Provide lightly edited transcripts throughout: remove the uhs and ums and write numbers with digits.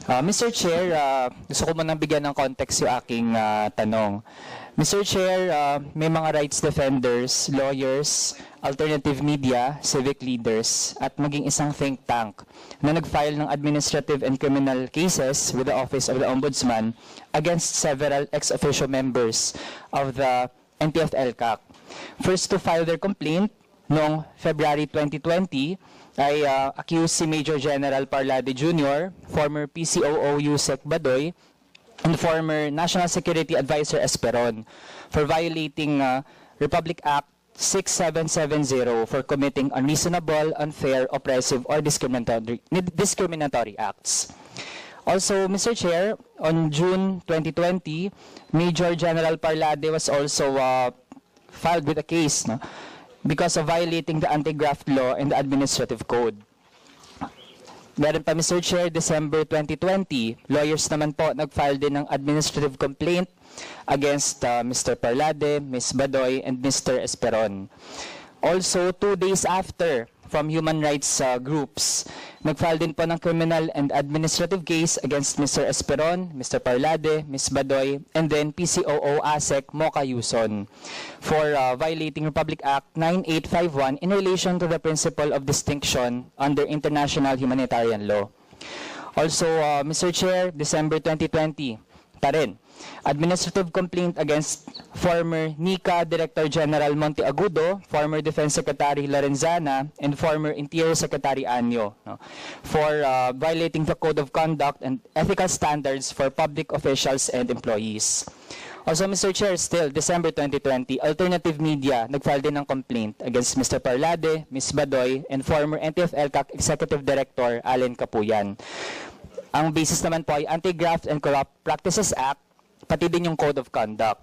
Mr. Chair, gusto ko munang bigyan ng context yung aking tanong. Mr. Chair, may mga rights defenders, lawyers, alternative media, civic leaders, at maging isang think tank na nag-file ng administrative and criminal cases with the Office of the Ombudsman against several ex-officio members of the NTF-ELCAC. First to file their complaint noong February 2020, ay accused si Major General Parlade Jr., former PCOO Yusek Badoy, and former National Security Advisor Esperon for violating Republic Act 6770 for committing unreasonable, unfair, oppressive, or discriminatory acts. Also, Mr. Chair, on June 2020, Major General Parlade was also filed with a case, no, because of violating the anti-graft law and the administrative code. Meron pa, Mr. Chair, December 2020, lawyers naman po nag-file din ng administrative complaint against Mr. Parlade, Ms. Badoy, and Mr. Esperon. Also, 2 days after, from human rights groups, nag-file din po ng criminal and administrative case against Mr. Esperon, Mr. Parlade, Ms. Badoy, and then PCOO ASEC Mocha Yuson for violating Republic Act 9851 in relation to the principle of distinction under international humanitarian law. Also, Mr. Chair, December 2020, pa rin, administrative complaint against former NICA Director General Monteagudo, former Defense Secretary Lorenzana, and former Interior Secretary Anyo, no, for violating the Code of Conduct and ethical standards for public officials and employees. Also, Mr. Chair, still, December 2020, alternative media nag-file din ng complaint against Mr. Parlade, Ms. Badoy, and former NTF-ELCAC Executive Director Allen Capuyan. Ang basis naman po ay Anti-Graft and Corrupt Practices Act, pati din yung Code of Conduct.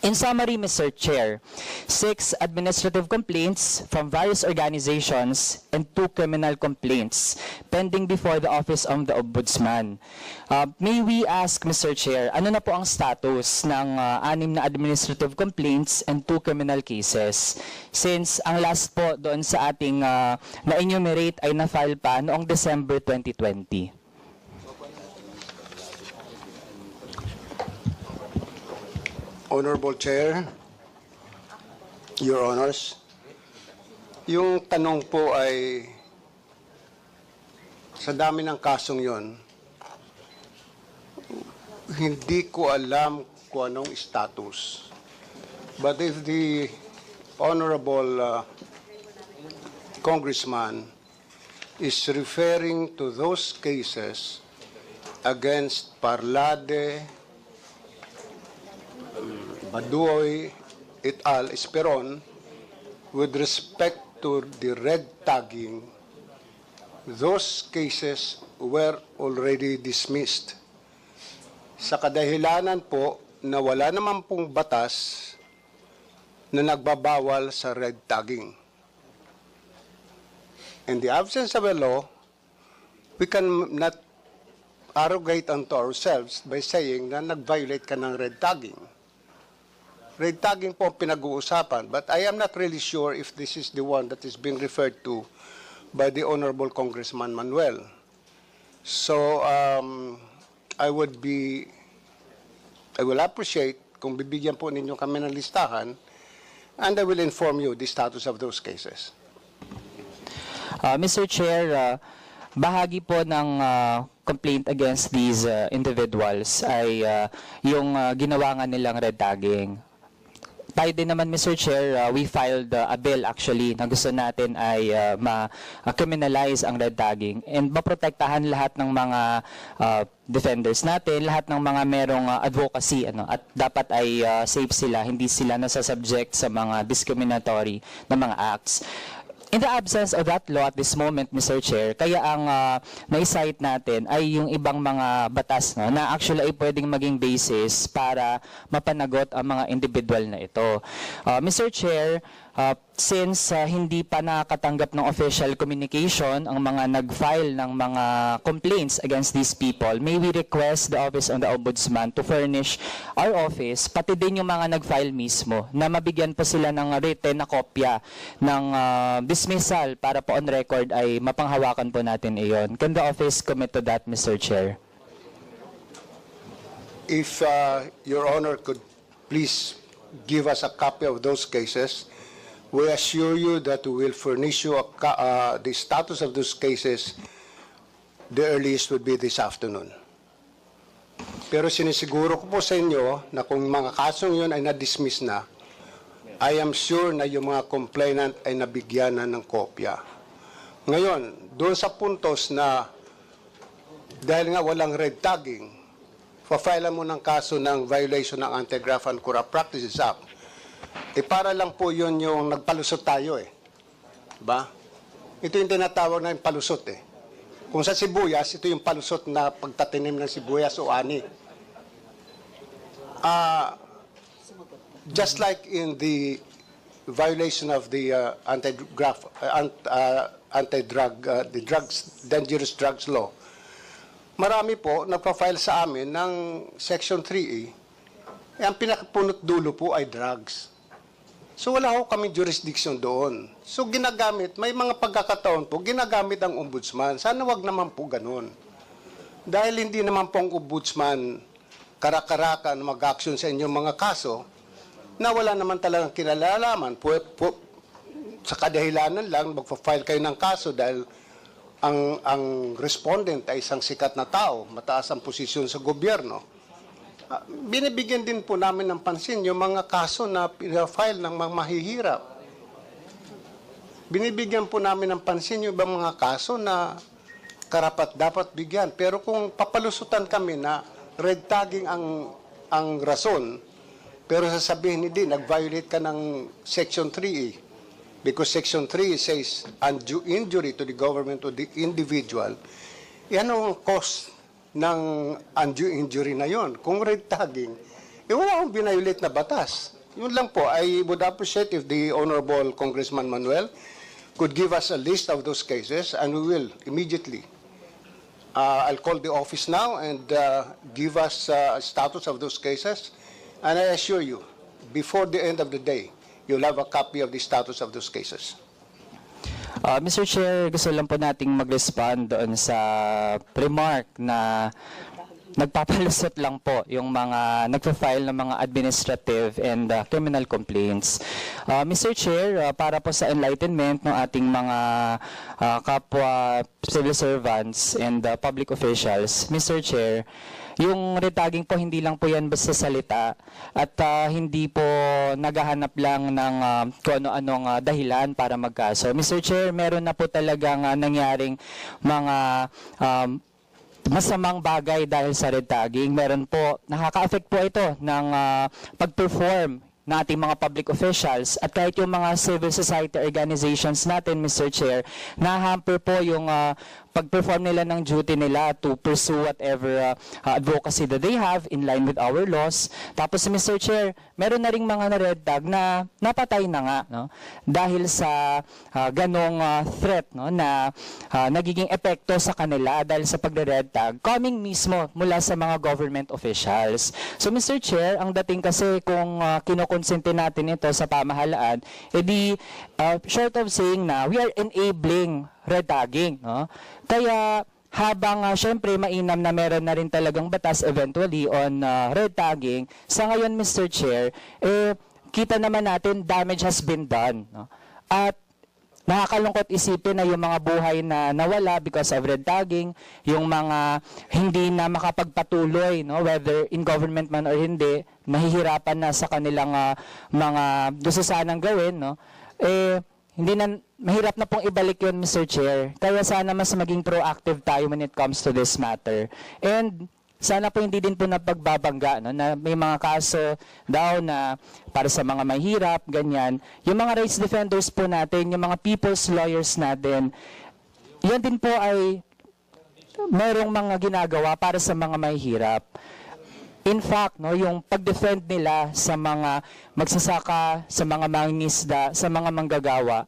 In summary, Mr. Chair, 6 administrative complaints from various organizations and 2 criminal complaints pending before the Office of the Ombudsman. May we ask, Mr. Chair, ano na po ang status ng 6 na administrative complaints and 2 criminal cases? Since ang last po doon sa ating na-enumerate ay na-file pa noong December 2020. Honorable Chair, Your Honors, yung tanong po ay sa dami ng kasong yon, hindi ko alam kung anong status. But if the Honorable Congressman is referring to those cases against Parlade, Badoy, et al., Esperon, with respect to the red tagging, those cases were already dismissed. Sa kadahilanan po na wala naman pong batas na nagbabawal sa red tagging. In the absence of a law, we cannot arrogate unto ourselves by saying na nag-violate ka ng red tagging. Red tagging po ang pinag-uusapan, but I am not really sure if this is the one that is being referred to by the Honorable Congressman Manuel. So, I will appreciate kung bibigyan po ninyo kami ng listahan, and I will inform you the status of those cases. Mr. Chair, bahagi po ng complaint against these individuals ay yung ginawa nga nilang red tagging. Tayo din naman, Mr. Chair, we filed a bill actually na gusto natin ay ma-criminalize ang red tagging and maprotektahan lahat ng mga defenders natin, lahat ng mga merong advocacy, at dapat ay safe sila, hindi sila nasasubject sa mga discriminatory na mga acts. In the absence of that law at this moment, Mr. Chair, kaya ang na-cite natin ay yung ibang mga batas na actually ay pwedeng maging basis para mapanagot ang mga individual na ito. Mr. Chair, since hindi pa nakakatanggap ng official communication ang mga nag-file ng mga complaints against these people, may we request the Office of the Ombudsman to furnish our office, pati din yung mga nag-file mismo, na mabigyan po sila ng written na kopya ng dismissal para po on record ay mapanghawakan po natin iyon. Can the office commit to that, Mr. Chair? if Your Honor could please give us a copy of those cases, we assure you that we will furnish you the status of those cases. The earliest would be this afternoon. Pero sinisiguro ko po sa inyo na kung mga kasong yun ay na-dismiss na, I am sure na yung mga complainant ay nabigyan na ng kopya. Ngayon, doon sa puntos na dahil nga walang red tagging, pa-file mo ng kaso ng violation ng Anti-Graft and Corrupt Practices Act, para lang po yun yung nagpalusot tayo Diba? Ito yung tinatawag na yung palusot Kung sa sibuyas, ito yung palusot na pagtatanim ng sibuyas o ani. Just like in the violation of the dangerous drugs law, marami po nagpa-file sa amin ng Section 3E. Ang pinakapunot dulo po ay drugs. So wala ho kami jurisdiction doon. So ginagamit, may mga pagkakataon po, ginagamit ang ombudsman. Sana wag naman po ganun. Dahil hindi naman po ang ombudsman karakarakan mag-action sa inyong mga kaso na wala naman talagang kinalalaman. Sa kadahilanan lang, magpa-file kayo ng kaso dahil ang respondent ay isang sikat na tao, mataas ang posisyon sa gobyerno. Binibigyan din po namin ng pansin yung mga kaso na pinafile ng mga mahihirap. Binibigyan po namin ng pansin yung ibang mga kaso na karapat dapat bigyan. Pero kung papalusutan kami na red tagging ang rason, pero sasabihin hindi, nag-violate ka ng Section 3E. Because Section 3 says undue injury to the government or the individual. Yan ang cause ng undue injury na yon. Kung red tagging, wala akong binayulate na batas. Yun lang po, I would appreciate if the Honorable Congressman Manuel could give us a list of those cases and we will immediately. I'll call the office now and give us a status of those cases. And I assure you, before the end of the day, you'll have a copy of the status of those cases. Mr. Chair, gusto lang po nating mag-respond doon sa remark na nagpapalusot lang po yung mga nagpa-file ng mga administrative and criminal complaints. Mr. Chair, para po sa enlightenment ng ating mga kapwa civil servants and public officials, Mr. Chair, yung retagging po, hindi lang po yan basta salita at hindi po naghahanap lang ng kung ano-anong dahilan para magkaso. Mr. Chair, meron na po talagang nangyaring mga masamang bagay dahil sa red tagging. Meron po, nakaka-affect po ito ng pag-perform na ating mga public officials at kahit yung mga civil society organizations natin, Mr. Chair, na-hamper po yung pag-perform nila ng duty nila to pursue whatever advocacy that they have in line with our laws. Tapos, Mr. Chair, meron na ring mga na-red tag na napatay na nga, no? Dahil sa ganong threat, no, na nagiging epekto sa kanila dahil sa pagre-red tag, coming mismo mula sa mga government officials. So, Mr. Chair, ang dating kasi kung kinukonsente natin ito sa pamahalaan, edi short of saying na we are enabling red tagging, no? Kaya habang syempre mainam na meron na rin talagang batas eventually on red tagging, sa ngayon, Mr. Chair, kita naman natin damage has been done, no? At nakakalungkot isipin na yung mga buhay na nawala because of red tagging, yung mga hindi na makapagpatuloy, no, whether in government man or hindi, mahihirapan na sa kanilang mga gusto sanang gawin, no, hindi na, mahirap na pong ibalik yun, Mr. Chair. Kaya sana mas maging proactive tayo when it comes to this matter. And sana po hindi din po napagbabangga, no, na may mga kaso daw na para sa mga mahirap, ganyan. Yung mga rights defenders po natin, yung mga people's lawyers natin, yan din po ay merong mga ginagawa para sa mga mahirap. In fact, no, yung pag-defend nila sa mga magsasaka, sa mga mangingisda, sa mga manggagawa,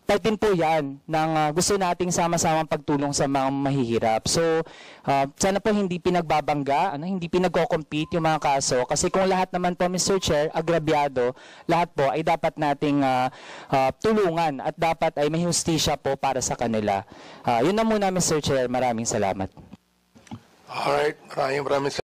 part din po yan ng gusto nating sama-samang pagtulong sa mga mahihirap. So, sana po hindi pinagbabangga, hindi pinagko-compete yung mga kaso. Kasi kung lahat naman po, Mr. Chair, agrabyado, lahat po ay dapat nating tulungan at dapat ay may hustisya po para sa kanila. Yun na muna, Mr. Chair. Maraming salamat. Alright, maraming